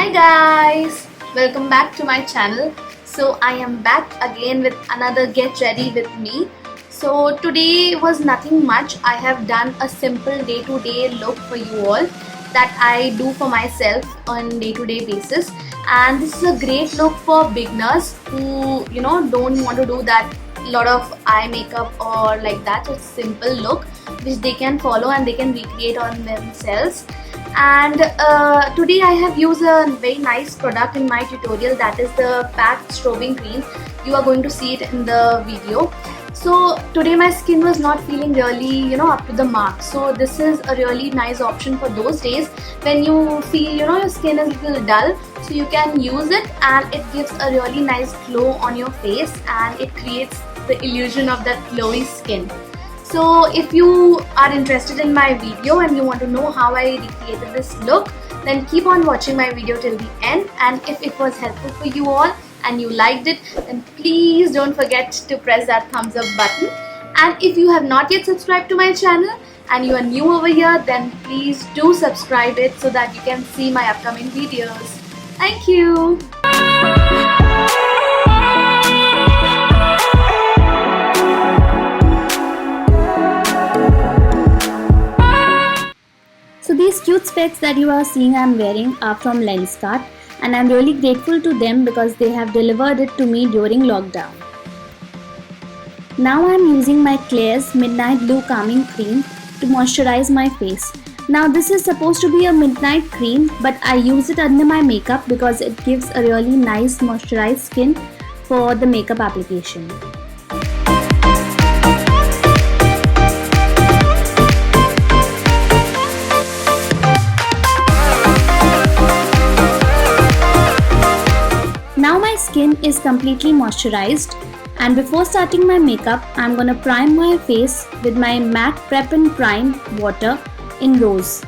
Hi guys, welcome back to my channel. So I am back again with another get ready with me. So today was nothing much. I have done a simple day-to-day look for you all that I do for myself on day-to-day basis, and this is a great look for beginners who don't want to do that lot of eye makeup or like that. So it's a simple look which they can follow and they can recreate on themselves. And today I have used a very nice product in my tutorial, that is the packed strobing cream. You are going to see it in the video. So today my skin was not feeling really up to the mark, so this is a really nice option for those days when you feel your skin is a little dull. So you can use it and it gives a really nice glow on your face and it creates the illusion of that glowy skin. So if you are interested in my video and you want to know how I recreated this look, then keep on watching my video till the end. And if it was helpful for you all and you liked it, then please don't forget to press that thumbs up button. And if you have not yet subscribed to my channel and you are new over here, then please do subscribe it so that you can see my upcoming videos. Thank you. So these cute specs that you are seeing I'm wearing are from Lenskart, and I'm really grateful to them because they have delivered it to me during lockdown. Now I'm using my Klairs Midnight Blue Calming Cream to moisturize my face. Now this is supposed to be a midnight cream, but I use it under my makeup because it gives a really nice moisturized skin for the makeup application. Now my skin is completely moisturized, and before starting my makeup, I'm gonna prime my face with my MAC Prep and Prime water in Rose.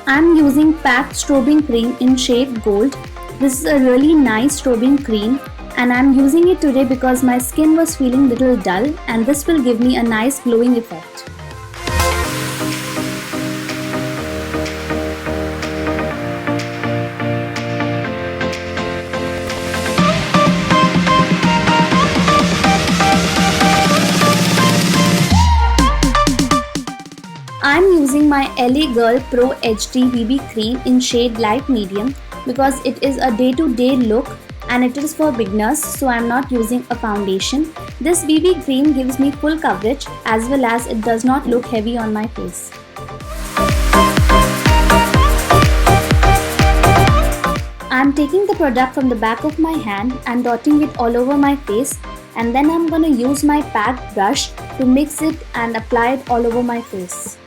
I'm using packed strobing cream in shade Gold. This is a really nice strobing cream and I'm using it today because my skin was feeling little dull, and this will give me a nice glowing effect. I'm using my LA Girl Pro HD BB cream in shade light medium because it is a day-to-day look and it is for beginners, so I'm not using a foundation. This BB cream gives me full coverage as well as it does not look heavy on my face. I'm taking the product from the back of my hand and dotting it all over my face, and then I'm gonna use my packed brush to mix it and apply it all over my face.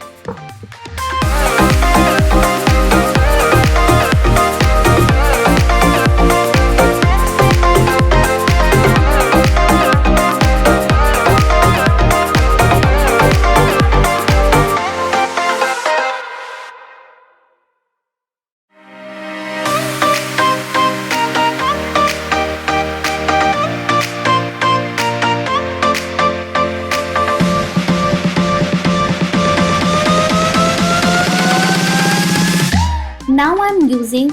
Now I'm using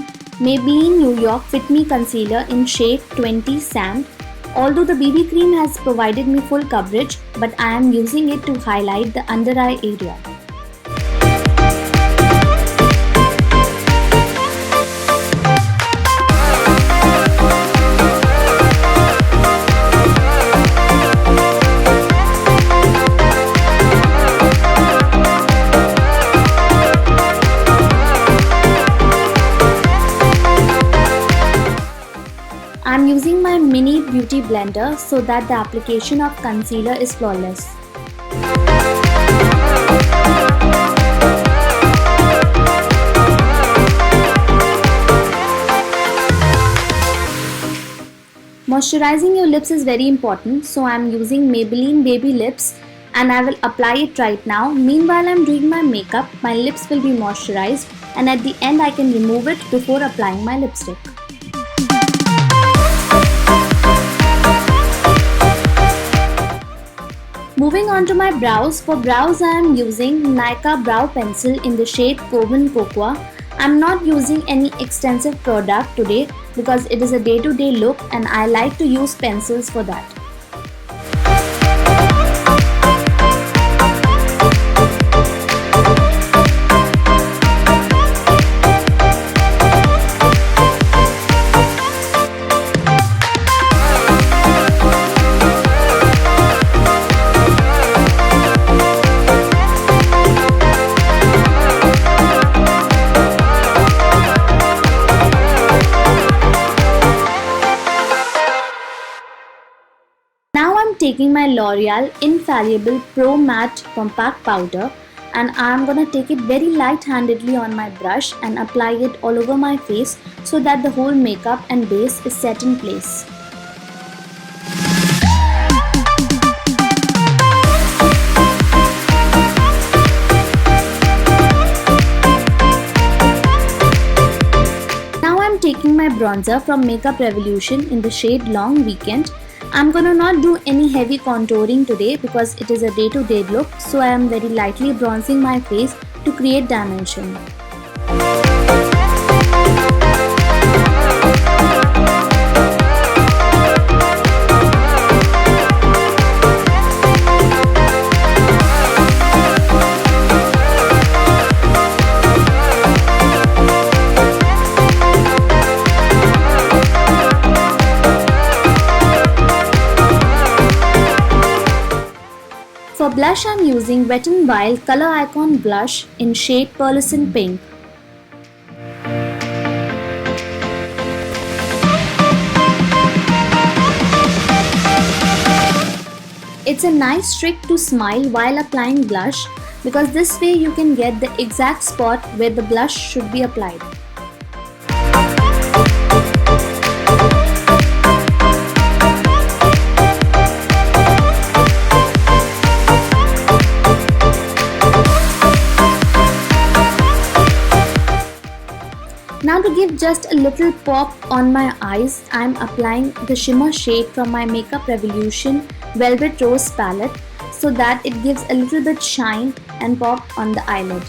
Maybelline New York Fit Me Concealer in shade 20 Sand. Although the BB cream has provided me full coverage, but I am using it to highlight the under eye area. I'm using my mini beauty blender so that the application of concealer is flawless. Moisturizing your lips is very important, so I'm using Maybelline Baby Lips and I will apply it right now. Meanwhile, I'm doing my makeup, my lips will be moisturized, and at the end I can remove it before applying my lipstick. Moving on to my brows. For brows I am using Nykaa brow pencil in the shade Coven Cocoa. I am not using any extensive product today because it is a day-to-day look and I like to use pencils for that. Now I'm taking my L'Oreal Infallible Pro Matte Compact Powder and I'm gonna take it very light-handedly on my brush and apply it all over my face so that the whole makeup and base is set in place. Now I'm taking my bronzer from Makeup Revolution in the shade Long Weekend. I'm gonna not do any heavy contouring today because it is a day-to-day look, so I am very lightly bronzing my face to create dimension. For blush, I'm using Wet n Wild Color Icon Blush in shade Pearlescent Pink. It's a nice trick to smile while applying blush because this way you can get the exact spot where the blush should be applied. Now to give just a little pop on my eyes, I am applying the shimmer shade from my Makeup Revolution Velvet Rose palette so that it gives a little bit shine and pop on the eyelid.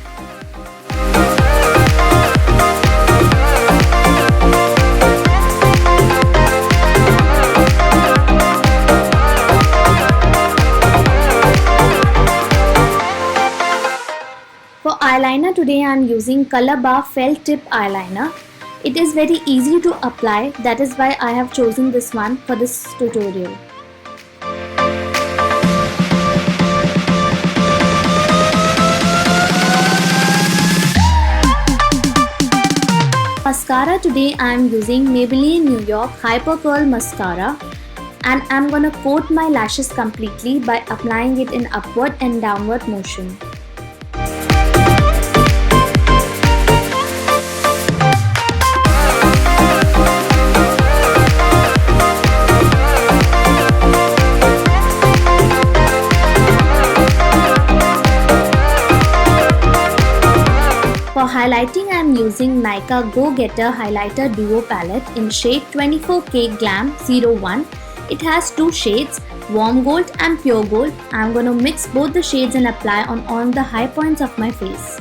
For eyeliner today I am using Color Bar Felt Tip Eyeliner. It is very easy to apply, that is why I have chosen this one for this tutorial. Mascara today I am using Maybelline New York Hyper Curl Mascara and I am gonna coat my lashes completely by applying it in upward and downward motion. For highlighting, I am using Nykaa Go Getter Highlighter Duo Palette in shade 24K Glam 01. It has two shades, Warm Gold and Pure Gold. I am going to mix both the shades and apply on all the high points of my face.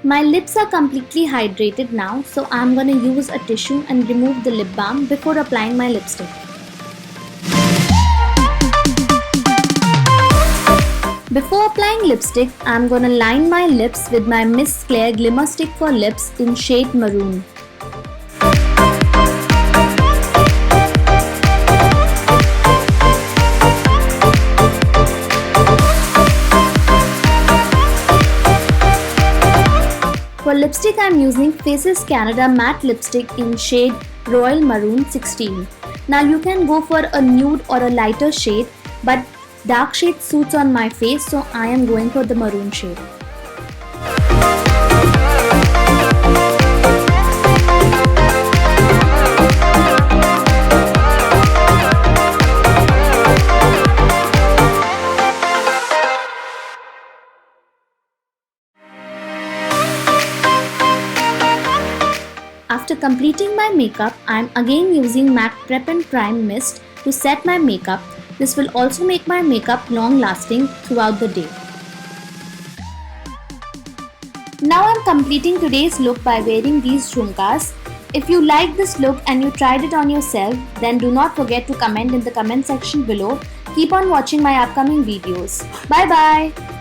My lips are completely hydrated now, so I'm gonna use a tissue and remove the lip balm before applying my lipstick. Before applying lipstick, I'm gonna line my lips with my Miss Claire Glimmer Stick for Lips in shade Maroon. For lipstick, I am using Faces Canada Matte Lipstick in shade Royal Maroon 16. Now you can go for a nude or a lighter shade, but dark shade suits on my face, so I am going for the maroon shade. completing my makeup, I am again using MAC Prep and Prime Mist to set my makeup. This will also make my makeup long lasting throughout the day. Now I'm completing today's look by wearing these jhumkas. If you like this look and you tried it on yourself, then do not forget to comment in the comment section below. Keep on watching my upcoming videos. Bye bye.